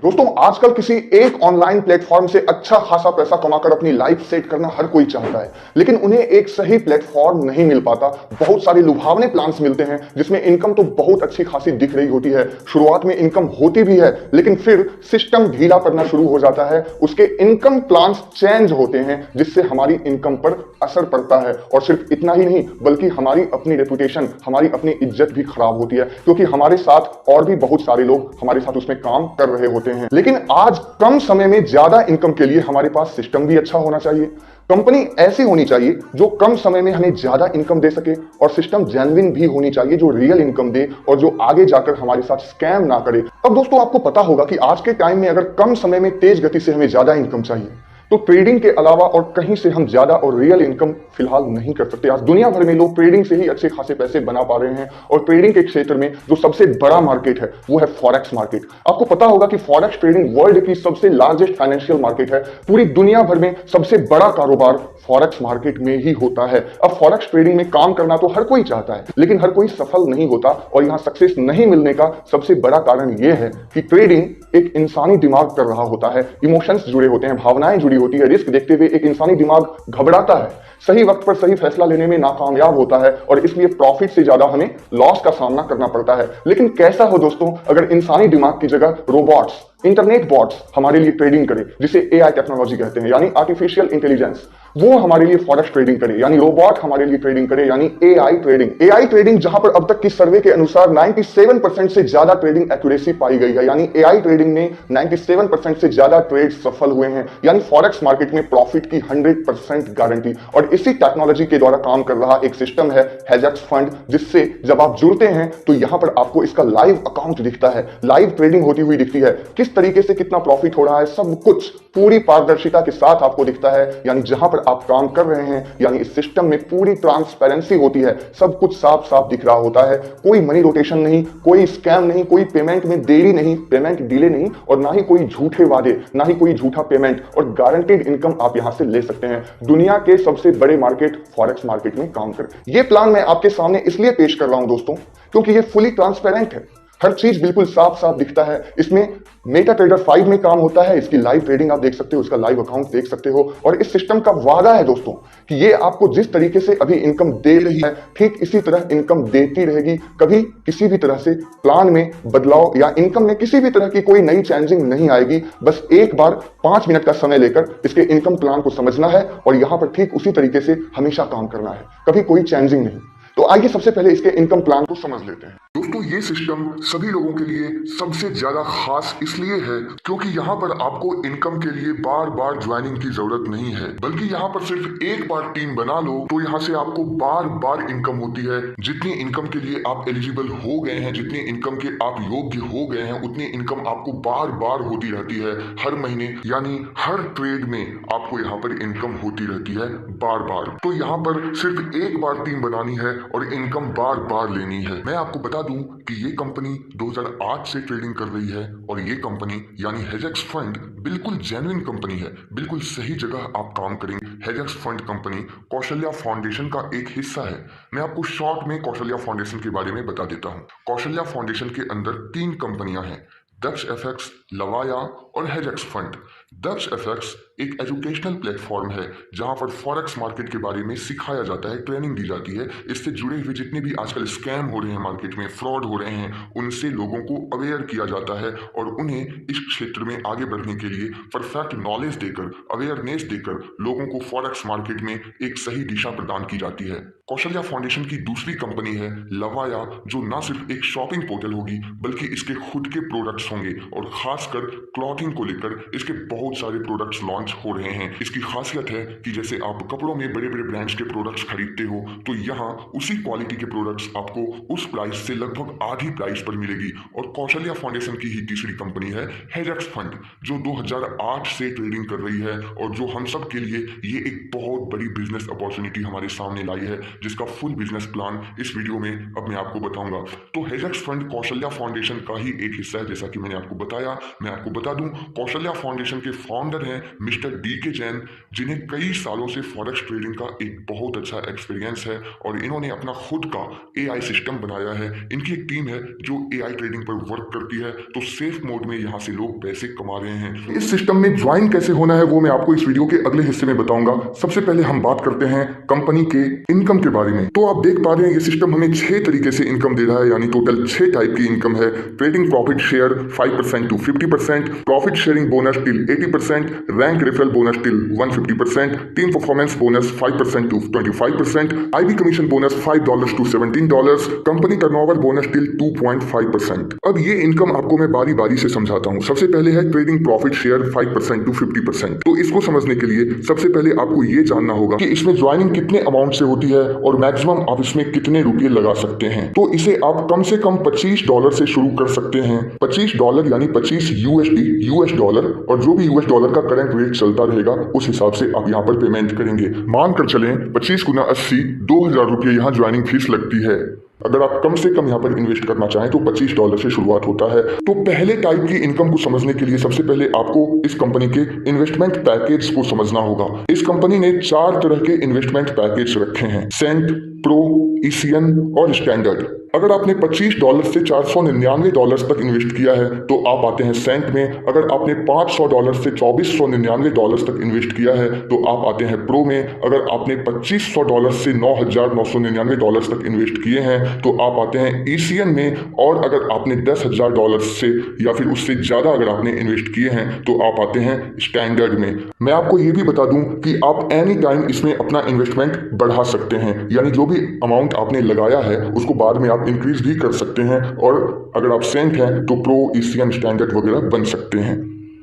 दोस्तों आजकल किसी एक ऑनलाइन प्लेटफॉर्म से अच्छा खासा पैसा कमाकर अपनी लाइफ सेट करना हर कोई चाहता है, लेकिन उन्हें एक सही प्लेटफॉर्म नहीं मिल पाता। बहुत सारे लुभावने प्लान्स मिलते हैं जिसमें इनकम तो बहुत अच्छी खासी दिख रही होती है, शुरुआत में इनकम होती भी है, लेकिन फिर सिस्टम ढीला पड़ना शुरू हो जाता है। उसके इनकम प्लान्स चेंज होते हैं जिससे हमारी इनकम पर असर पड़ता है, और सिर्फ इतना ही नहीं बल्कि हमारी अपनी रेपुटेशन, हमारी अपनी इज्जत भी खराब होती है, क्योंकि हमारे साथ और भी बहुत सारे लोग हमारे साथ उसमें काम कर रहे होते हैं। लेकिन आज कम समय में ज्यादा इनकम के लिए हमारे पास सिस्टम भी अच्छा होना चाहिए। कंपनी ऐसी होनी चाहिए जो कम समय में हमें ज्यादा इनकम दे सके, और सिस्टम जेन्युइन भी होनी चाहिए जो रियल इनकम दे और जो आगे जाकर हमारे साथ स्कैम ना करे। अब दोस्तों आपको पता होगा कि आज के टाइम में अगर कम समय में तेज गति से हमें ज्यादा इनकम चाहिए तो ट्रेडिंग के अलावा और कहीं से हम ज्यादा और रियल इनकम फिलहाल नहीं कर सकते। आज दुनिया भर में लोग ट्रेडिंग से ही अच्छे खासे पैसे बना पा रहे हैं, और ट्रेडिंग के क्षेत्र में जो सबसे बड़ा मार्केट है वो है फॉरेक्स मार्केट। आपको पता होगा कि फॉरेक्स ट्रेडिंग वर्ल्ड की सबसे लार्जेस्ट फाइनेंशियल मार्केट है। पूरी दुनिया भर में सबसे बड़ा कारोबार फॉरेक्स मार्केट में ही होता है। अब फॉरेक्स ट्रेडिंग में काम करना तो हर कोई चाहता है, लेकिन हर कोई सफल नहीं होता, और यहां सक्सेस नहीं मिलने का सबसे बड़ा कारण यह है कि ट्रेडिंग एक इंसानी दिमाग कर रहा होता है। इमोशंस जुड़े होते हैं, भावनाएं जुड़ी होती है। रिस्क देखते हुए एक इंसानी दिमाग घबराता है, सही वक्त पर सही फैसला लेने में नाकामयाब होता है, और इसलिए प्रॉफिट से ज्यादा हमें लॉस का सामना करना पड़ता है। लेकिन कैसा हो दोस्तों अगर इंसानी दिमाग की जगह रोबोट्स, इंटरनेट बॉट्स हमारे लिए ट्रेडिंग करे, जिसे एआई टेक्नोलॉजी कहते हैं, यानी आर्टिफिशियल इंटेलिजेंस, वो हमारे लिए फॉरेक्स ट्रेडिंग करे, यानी रोबोट हमारे लिए ट्रेडिंग करे, यानी एआई ट्रेडिंग। एआई ट्रेडिंग जहां पर अब तक की सर्वे के अनुसार 97% से ज्यादा ट्रेडिंग एक्यूरेसी पाई गई है, यानी एआई ट्रेडिंग में 97% से ज्यादा ट्रेड सफल हुए हैं, यानी फॉरेक्स मार्केट में प्रॉफिट की 100% गारंटी। और इसी टेक्नोलॉजी के द्वारा काम कर रहा एक सिस्टम है हेजेक्स फंड, जिससे जब आप जुड़ते हैं तो यहां पर आपको इसका लाइव अकाउंट दिखता है, लाइव ट्रेडिंग होती हुई दिखती है, किस तरीके से कितना प्रॉफिट हो रहा है, सब कुछ पूरी पारदर्शिता के साथ आपको दिखता है। यानी जहां पर आप काम कर रहे हैं, यानी इस सिस्टम में पूरी ट्रांसपेरेंसी होती है, सब कुछ साफ साफ दिख रहा होता है। कोई मनी रोटेशन नहीं, कोई स्कैम नहीं, कोई पेमेंट में देरी नहीं, पेमेंट डिले नहीं, और ना ही कोई झूठे वादे, ना ही कोई झूठा पेमेंट, और गारंटीड इनकम आप यहां से ले सकते हैं। दुनिया के सबसे बड़े मार्केट फॉरेक्स मार्केट में काम कर। ये प्लान मैं आपके सामने इसलिए पेश कर रहा हूं दोस्तों क्योंकि ये फुली ट्रांसपेरेंट है, हर चीज बिल्कुल साफ साफ दिखता है। इसमें मेटा ट्रेडर 5 में काम होता है, इसकी लाइव ट्रेडिंग आप देख सकते हो, इसका लाइव अकाउंट देख सकते हो, और इस सिस्टम का वादा है दोस्तों कि ये आपको जिस तरीके से अभी इनकम दे रही है ठीक इसी तरह इनकम देती रहेगी। कभी किसी भी तरह से प्लान में बदलाव या इनकम में किसी भी तरह की कोई नई चेंजिंग नहीं आएगी। बस एक बार 5 मिनट का समय लेकर इसके इनकम प्लान को समझना है, और यहां पर ठीक उसी तरीके से हमेशा काम करना है, कभी कोई चेंजिंग नहीं। तो आइए सबसे पहले इसके इनकम प्लान को समझ लेते हैं। दोस्तों ये सिस्टम सभी लोगों के लिए सबसे ज्यादा खास इसलिए है क्योंकि यहाँ पर आपको इनकम के लिए बार बार ज्वाइनिंग की जरूरत नहीं है, बल्कि यहाँ पर सिर्फ एक बार टीम बना लो तो यहाँ से आपको बार बार इनकम होती है। जितनी इनकम के लिए आप एलिजिबल हो गए हैं, जितनी इनकम के आप योग्य हो गए हैं, उतनी इनकम आपको बार बार होती रहती है हर महीने, यानी हर ट्रेड में आपको यहाँ पर इनकम होती रहती है बार बार। तो यहाँ पर सिर्फ एक बार टीम बनानी है और इनकम बार बार लेनी है। मैं आपको बता दूं कि ये कंपनी 2008 से ट्रेडिंग कर रही है, और ये कंपनी यानी हेजेक्स फंड बिल्कुल जेन्युइन कंपनी है, बिल्कुल सही जगह आप काम करेंगे। हेजेक्स फंड कंपनी कौशल्या फाउंडेशन का एक हिस्सा है। मैं आपको शॉर्ट में कौशल्या फाउंडेशन के बारे में बता देता हूँ। कौशल्या फाउंडेशन के अंदर 3 कंपनियां हैं, दक्ष एफएक्स, लवाया और हेजेक्स फंड। दक्ष एफएक्स एक एजुकेशनल प्लेटफॉर्म है जहां पर फॉरेक्स मार्केट के बारे में सिखाया जाता है, ट्रेनिंग दी जाती है। इससे जुड़े हुए जितने भी आजकल स्कैम हो रहे हैं, मार्केट में फ्रॉड हो रहे हैं, उनसे लोगों को अवेयर किया जाता है, और उन्हें इस क्षेत्र में आगे बढ़ने के लिए परफेक्ट नॉलेज देकर, अवेयरनेस देकर लोगों को फॉरेक्स मार्केट में एक सही दिशा प्रदान की जाती है। कौशल्या फाउंडेशन की दूसरी कंपनी है लवाया, जो ना सिर्फ एक शॉपिंग पोर्टल होगी बल्कि इसके खुद के प्रोडक्ट्स होंगे, और खासकर क्लॉथिंग को लेकर इसके बहुत सारे प्रोडक्ट्स लॉन्च हो रहे हैं। इसकी खासियत है कि जैसे आप कपड़ों में बड़े बड़े ब्रांड्स के प्रोडक्ट्स खरीदते हो, तो यहाँ उसी क्वालिटी के प्रोडक्ट्स आपको उस प्राइस से लगभग आधी प्राइस पर मिलेगी। और कौशल्या फाउंडेशन की ही तीसरी कंपनी है हेजेक्स फंड, जो 2008 से ट्रेडिंग कर रही है, और जो हम सब के लिए ये एक बहुत बड़ी बिजनेस अपॉर्चुनिटी हमारे सामने लाई है, जिसका फुल बिजनेस प्लान इस वीडियो में अब मैं आपको बताऊंगा। तो हेजेक्स फंड कौशल्या फाउंडेशन का ही एक हिस्सा है, जैसा कि मैंने आपको बताया, मैं आपको बता दूं, कौशल्या फाउंडेशन के फाउंडर हैं मिस्टर DK जैन, जिन्हें कई सालों से फॉरेक्स ट्रेडिंग का एक बहुत अच्छा एक्सपीरियंस है और इन्होंने अपना खुद का AI सिस्टम बनाया है। इनकी एक टीम है जो AI ट्रेडिंग पर वर्क करती है, तो सेफ मोड में यहाँ से लोग पैसे कमा रहे हैं। इस सिस्टम में ज्वाइन कैसे होना है वो मैं आपको इस वीडियो के अगले हिस्से में बताऊंगा। सबसे पहले हम बात करते हैं कंपनी के इनकम के बारे में। तो आप देख पा रहे हैं ये सिस्टम हमें 6 तरीके से इनकम दे रहा है, यानी टोटल 6 टाइप की इनकम है। Trading profit share 5% to 50%, profit sharing bonus till 80%, rank referral bonus till 150%, team performance bonus 5% to 25%, IB commission bonus $5 to $17, company turnover bonus till 2.5%। अब ये इनकम आपको मैं बारी बारी से समझाता हूँ। सबसे पहले है ट्रेडिंग प्रॉफिट शेयर 5% to 50%। तो इसको समझने के लिए सबसे पहले आपको ये जानना होगा कि इसमें ज्वाइनिंग कितने अमाउंट से होती है और मैक्सिमम आप इसमें कितने रुपए लगा सकते हैं। तो इसे आप कम से कम $25 से शुरू कर सकते हैं। $25 यानी 25 USD US डॉलर, और जो भी US डॉलर का करंट रेट चलता रहेगा उस हिसाब से आप यहाँ पर पेमेंट करेंगे। मानकर चलें 25 गुना 80 $2000 रुपये यहाँ ज्वाइनिंग फीस लगती है। अगर आप कम से कम यहाँ पर इन्वेस्ट करना चाहें तो $25 से शुरुआत होता है। तो पहले टाइप की इनकम को समझने के लिए सबसे पहले आपको इस कंपनी के इन्वेस्टमेंट पैकेज को समझना होगा। इस कंपनी ने 4 तरह के इन्वेस्टमेंट पैकेज रखे हैं, सेंट, प्रो, ECN और स्टैंडर्ड। अगर आपने $25 से $499 तक इन्वेस्ट किया है तो आप आते हैं सेंट में। अगर आपने $500 से $2499 तक इन्वेस्ट किया है तो आप आते हैं प्रो में। अगर आपने $2500 से $9999 तक इन्वेस्ट किए हैं तो आप आते हैं ECN में। और अगर आपने $10,000 से या फिर उससे ज़्यादा अगर आपने इन्वेस्ट किए हैं तो आप आते हैं स्टैंडर्ड में। मैं आपको ये भी बता दूं कि आप एनी टाइम इसमें अपना इन्वेस्टमेंट बढ़ा सकते हैं, यानी जो भी अमाउंट आपने लगाया है उसको बाद में आप इंक्रीज भी कर सकते हैं। और अगर आप सेंट हैं तो प्रो, ECN, स्टैंडर्ड वगैरह बन सकते हैं।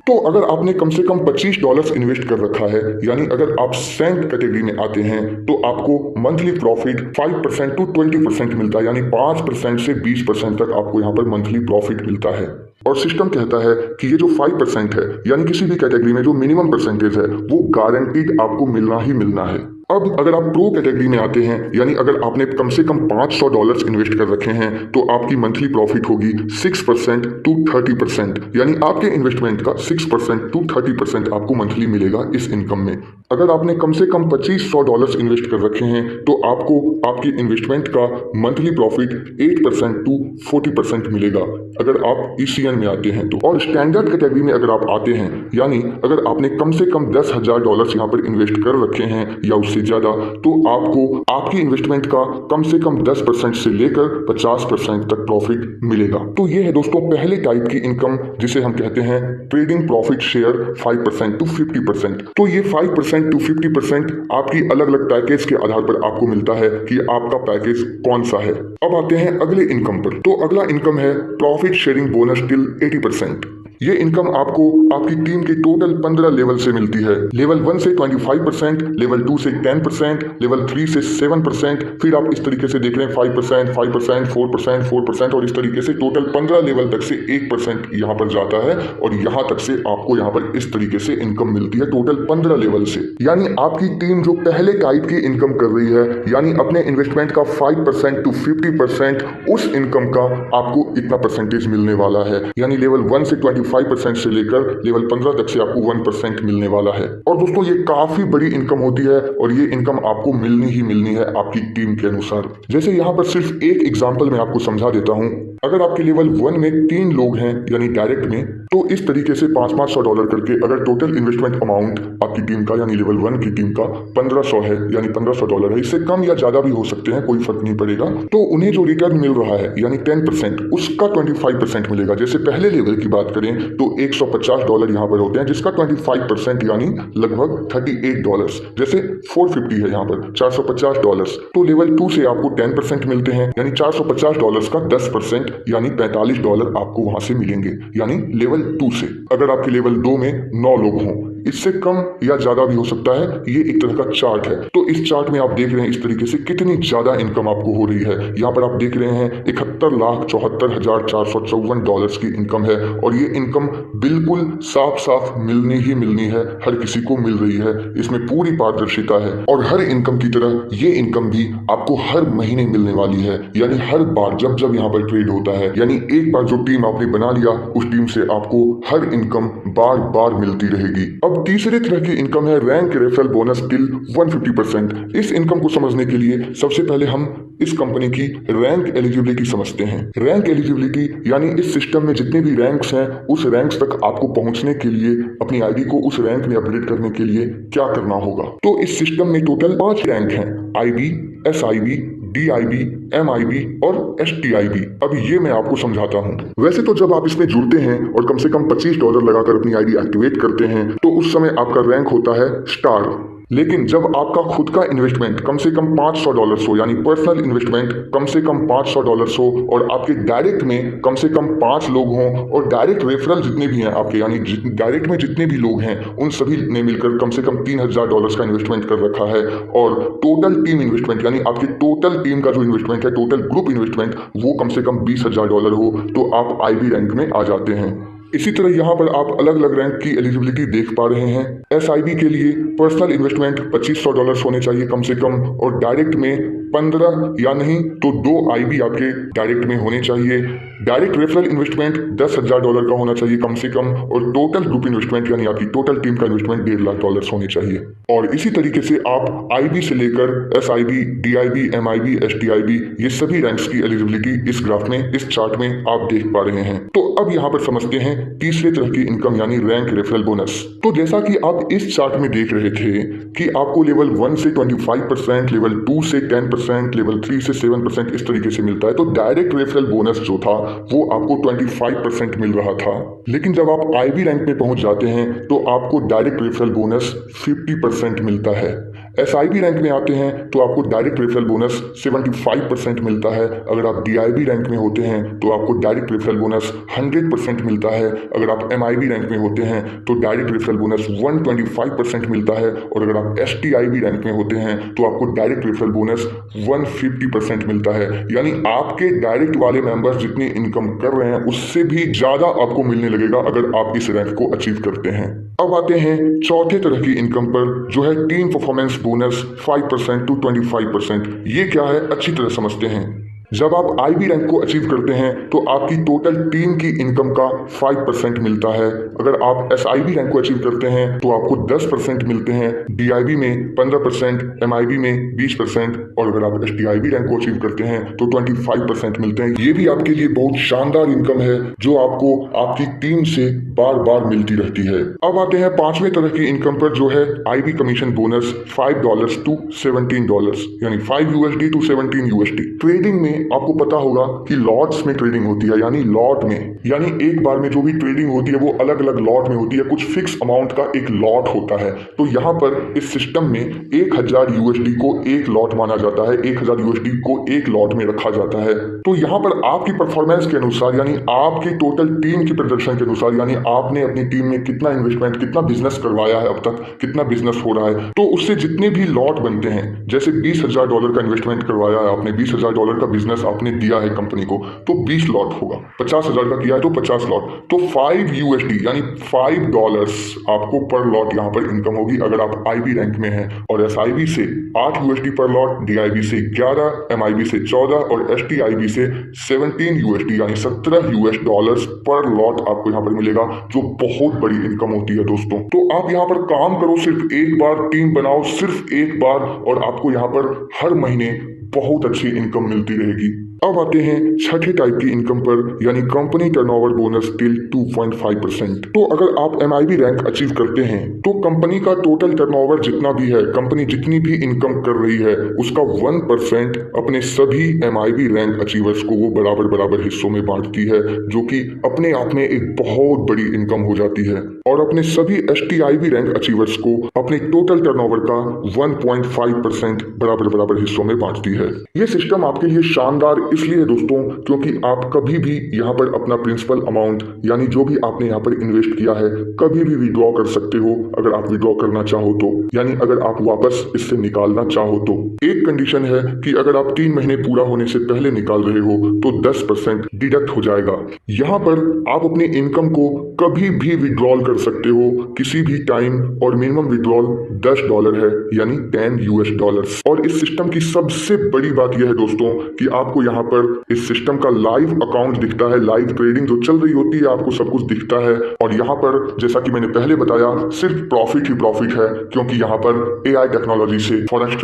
तो अगर आपने कम से कम $25 इन्वेस्ट कर रखा है, यानी अगर आप सेंट कैटेगरी में आते हैं तो आपको मंथली प्रॉफिट 5% to 20% मिलता है, यानी 5% से 20% तक आपको यहाँ पर मंथली प्रॉफिट मिलता है। और सिस्टम कहता है कि ये जो 5% है, यानी किसी भी कैटेगरी में जो मिनिमम परसेंटेज है वो गारंटीड आपको मिलना ही मिलना है। अब अगर आप प्रो कैटेगरी में आते हैं, यानी अगर आपने कम से कम $500 इन्वेस्ट कर रखे हैं तो आपकी मंथली प्रॉफिट होगी 6% to 30%, यानी आपके इन्वेस्टमेंट का 6% to 30% आपको मंथली मिलेगा इस इनकम में। अगर आपने कम से कम $2500 इन्वेस्ट कर रखे हैं तो आपको आपके इन्वेस्टमेंट का मंथली प्रॉफिट 8% to 40% मिलेगा अगर आप ECN में आते हैं तो। और स्टैंडर्ड कैटेगरी में अगर आप आते हैं, यानी अगर आपने कम से कम $10,000 यहाँ पर इन्वेस्ट कर रखे हैं या उससे ज्यादा, तो आपको आपकी इन्वेस्टमेंट का कम से कम 10% से लेकर 50% तक प्रॉफिट मिलेगा। तो ये है दोस्तों पहले टाइप की इनकम, जिसे हम कहते हैं ट्रेडिंग प्रॉफिट शेयर 5% to 50%। तो ये 5% to 50% आपकी अलग अलग पैकेज के आधार पर आपको मिलता है कि आपका पैकेज कौन सा है। अब आते हैं अगले इनकम पर। तो अगला इनकम है प्रॉफिट शेयरिंग बोनस टिल 80%। ये इनकम आपको आपकी टीम के टोटल 15 लेवल से मिलती है। लेवल 1 से 25%, लेवल 2 से 10%, लेवल 3 से 7%, फिर आप इस तरीके से देख रहे हैं 5%, 5%, 4%, 4% और इस तरीके से टोटल 15 लेवल तक से 1% यहाँ पर जाता है। और यहाँ तक से आपको यहाँ पर इस तरीके से इनकम मिलती है टोटल 15 लेवल से। यानी आपकी टीम जो पहले टाइप की इनकम कर रही है, यानी अपने इन्वेस्टमेंट का 5% to 50%, उस इनकम का आपको इतना परसेंटेज मिलने वाला है। यानी लेवल 1 से 25% से लेकर लेवल 15 तक से आपको 1% मिलने वाला है। और दोस्तों ये काफी बड़ी इनकम होती है और ये इनकम आपको मिलनी ही मिलनी है आपकी टीम के अनुसार। जैसे यहाँ पर सिर्फ एक एग्जांपल मैं आपको समझा देता हूँ। अगर आपके लेवल 1 में 3 लोग हैं यानी डायरेक्ट में, तो इस तरीके से $500 करके अगर टोटल इन्वेस्टमेंट अमाउंट आपकी टीम का यानी लेवल 1 की टीम का 1500 है, यानी $1500 है, इससे कम या ज्यादा भी हो सकते हैं, कोई फर्क नहीं पड़ेगा। तो उन्हें जो रिटर्न मिल रहा है यानी 10%, उसका 25% मिलेगा। जैसे पहले लेवल की बात करें तो $150 यहाँ पर होते हैं, जिसका 25% यानी लगभग $38। जैसे 450 है यहाँ पर $450। तो लेवल 2 से आपको 10% मिलते हैं, यानी $450 का 10% यानी $45 आपको वहां से मिलेंगे, यानी लेवल 2 से। अगर आपके लेवल 2 में 9 लोग हों, इससे कम या ज्यादा भी हो सकता है। ये एक तरह का चार्ट है। तो इस चार्ट में आप देख रहे हैं इस तरीके से कितनी ज्यादा इनकम आपको हो रही है। यहाँ पर आप देख रहे हैं 71,74,454 डॉलर्स की इनकम है और ये इनकम बिल्कुल साफ साफ मिलनी ही मिलनी है, हर किसी को मिल रही है। इसमें पूरी पारदर्शिता है और हर इनकम की तरह ये इनकम भी आपको हर महीने मिलने वाली है। यानी हर बार जब जब यहाँ पर ट्रेड होता है, यानी एक बार जो टीम आपने बना लिया उस टीम से आपको हर इनकम बार बार मिलती रहेगी। अब तीसरे तरह की इनकम है रैंक रेफरल बोनस टिल 150%। इस इनकम को समझने के लिए सबसे पहले हम इस कंपनी की रैंक एलिजिबिलिटी समझते हैं। रैंक एलिजिबिलिटी यानी इस सिस्टम में जितने भी रैंक्स हैं उस रैंक्स तक आपको पहुंचने के लिए अपनी आईडी को उस रैंक में अपडेट करने के लिए क्या करना होगा। तो इस सिस्टम में टोटल 5 रैंक हैं, आईबी, एसआईबी, डीआईबी, एमआईबी और एसटीआईबी। अब ये मैं आपको समझाता हूँ। वैसे तो जब आप इसमें जुड़ते हैं और कम से कम $25 लगाकर अपनी आईडी एक्टिवेट करते हैं तो उस समय आपका रैंक होता है स्टार। लेकिन जब आपका खुद का इन्वेस्टमेंट कम से कम $500 हो, यानी पर्सनल इन्वेस्टमेंट कम से कम $500 हो और आपके डायरेक्ट में कम से कम 5 लोग हों और डायरेक्ट रेफरल जितने भी हैं आपके, यानी डायरेक्ट में जितने भी लोग हैं उन सभी ने मिलकर कम से कम $3000 का इन्वेस्टमेंट कर रखा है और टोटल टीम इन्वेस्टमेंट यानी आपकी टोटल टीम का जो इन्वेस्टमेंट है, टोटल ग्रुप इन्वेस्टमेंट वो कम से कम $20000 हो तो आप आईबी रैंक में आ जाते हैं। इसी तरह यहाँ पर आप अलग अलग रैंक की एलिजिबिलिटी देख पा रहे हैं। एसआईबी के लिए पर्सनल इन्वेस्टमेंट $2500 होने चाहिए कम से कम और डायरेक्ट में 15 या नहीं तो 2 आईबी आपके डायरेक्ट में होने चाहिए। डायरेक्ट रेफरल इन्वेस्टमेंट $10,000 का होना चाहिए कम से कम और टोटल ग्रुप इन्वेस्टमेंट यानी आपकी टोटल टीम का इन्वेस्टमेंट $1.5 लाख होने चाहिए। और इसी तरीके से आप आईबी से लेकर एसआईबी, डीआईबी, एमआईबी, एसटीआईबी ये सभी रैंक्स की एलिजिबिलिटी इस ग्राफ में, इस चार्ट में आप देख पा रहे हैं। तो अब यहाँ पर समझते हैं तीसरे तरह की इनकम यानी रैंक रेफरल बोनस। तो जैसा कि आप इस चार्ट में देख रहे थे कि आपको लेवल 1 से 25%, लेवल 2 से 10%, लेवल 3 से 7% इस तरीके से मिलता है। तो डायरेक्ट रेफरल बोनस जो था वो आपको 25% मिल रहा था। लेकिन जब आप आईबी रैंक में पहुंच जाते हैं तो आपको डायरेक्ट रेफरल बोनस 50% मिलता है। एसआईबी रैंक में आते हैं तो आपको डायरेक्ट रेफरल बोनस 75% मिलता है। अगर आप डीआईबी रैंक में होते हैं तो आपको डायरेक्ट रेफरल बोनस 100% मिलता है। अगर आप एमआईबी रैंक में होते हैं तो डायरेक्ट रेफरल बोनस 125% मिलता है और अगर आप एसटीआईबी रैंक में होते हैं तो आपको डायरेक्ट रेफरल बोनस 150% मिलता है। यानी आपके डायरेक्ट वाले मेंबर्स जितनी इनकम कर रहे हैं उससे भी ज्यादा आपको मिलने लगेगा अगर आप इस रैंक को अचीव करते हैं। अब आते हैं चौथे तरह की इनकम पर जो है टीम परफॉर्मेंस बोनस 5% to 25%। ये क्या है अच्छी तरह समझते हैं। जब आप आईबी रैंक को अचीव करते हैं तो आपकी टोटल टीम की इनकम का 5% मिलता है। अगर आप एसआईबी रैंक को अचीव करते हैं तो आपको 10% मिलते हैं, डीआईबी में 15%, एमआईबी में 20% और अगर आप एसटीआईबी रैंक को अचीव करते हैं तो 25% मिलते हैं। ये भी आपके लिए बहुत शानदार इनकम है जो आपको आपकी टीम से बार बार मिलती रहती है। अब आते हैं पांचवें तरह की इनकम पर जो है आईबी कमीशन बोनस $5 to $17 यानी $5 to $17। ट्रेडिंग में आपको पता होगा कि लॉट्स में ट्रेडिंग होती है, यानी लॉट में, यानी एक बार में जो भी ट्रेडिंग होती है वो अलग अलग लॉट में होती है। कुछ फिक्स अमाउंट का एक लॉट होता है। तो यहाँ पर इस सिस्टम में $1000 को एक लॉट माना जाता है, $1000 को एक लॉट में रखा जाता है। तो यहाँ पर आपकी परफॉर्मेंस के अनुसार यानी आपकी टोटल टीम के प्रदर्शन के अनुसार, यानी आपने अपनी टीम में कितना इन्वेस्टमेंट, कितना बिजनेस करवाया है, अब तक कितना बिजनेस हो रहा है, तो उससे जितने भी लॉट बनते हैं, जैसे $20000 का इन्वेस्टमेंट करवाया है आपने, $20000 का बिजनेस आपने दिया है कंपनी को तो 20 लॉट होगा। 50,000 का किया है तो 50 लॉट, तो $5 यानी $5 आपको पर लॉट यहाँ पर इनकम होगी अगर आप आईबी रैंक में हैं। और एसआईबी से $8 पर लॉट, डीआईबी से 11, एमआईबी से 14 और एसटीआईबी से $17 यानी $17 पर लॉट आपको यहाँ पर मिलेगा, जो बहुत बड़ी इनकम होती है दोस्तों। तो आप यहाँ पर काम करो, सिर्फ एक बार टीम बनाओ, सिर्फ एक बार, और आपको यहाँ पर हर महीने बहुत अच्छी इनकम मिलती रहेगी। अब आते हैं छठे टाइप की इनकम पर यानी कंपनी टर्नओवर बोनस टिल 2.5%। तो अगर आप एमआईबी रैंक अचीव करते हैं तो कंपनी का टोटल टर्नओवर जितना भी है, कंपनी जितनी भी इनकम कर रही है उसका 1% अपने सभी एमआईबी रैंक अचीवर्स को वो बराबर बराबर हिस्सों में बांटती है, जो कि अपने आप में एक बहुत बड़ी इनकम हो जाती है। और अपने सभी एसटीआईबी रैंक अचीवर्स को अपने टोटल टर्नओवर का 1.5% बराबर बराबर हिस्सों में बांटती है। ये सिस्टम आपके लिए शानदार इसलिए है दोस्तों क्योंकि आप कभी भी यहाँ पर अपना प्रिंसिपल अमाउंट यानी जो भी आपने यहाँ पर इन्वेस्ट किया है कभी भी विड्रॉ कर सकते हो अगर आप विड्रॉ करना चाहो तो, यानी अगर आप वापस इससे निकालना चाहो तो। एक कंडीशन है कि अगर आप 3 महीने पूरा होने से पहले निकाल रहे हो तो 10% डिडक्ट हो जाएगा। यहाँ पर आप अपनी इनकम को कभी भी विड्रॉल कर सकते हो किसी भी टाइम और मिनिमम विड्रॉल $10 है यानी $10 और इस सिस्टम की सबसे बड़ी बात यह है दोस्तों कि आपको यहाँ पर इस सिस्टम का लाइव अकाउंट दिखता है, लाइव ट्रेडिंग जो चल रही होती है आपको सब कुछ दिखता है। और यहाँ पर जैसा कि मैंने पहले बताया सिर्फ प्रॉफिट ही प्रॉफिट है क्योंकि यहाँ पर AI टेक्नोलॉजी से फॉरेक्स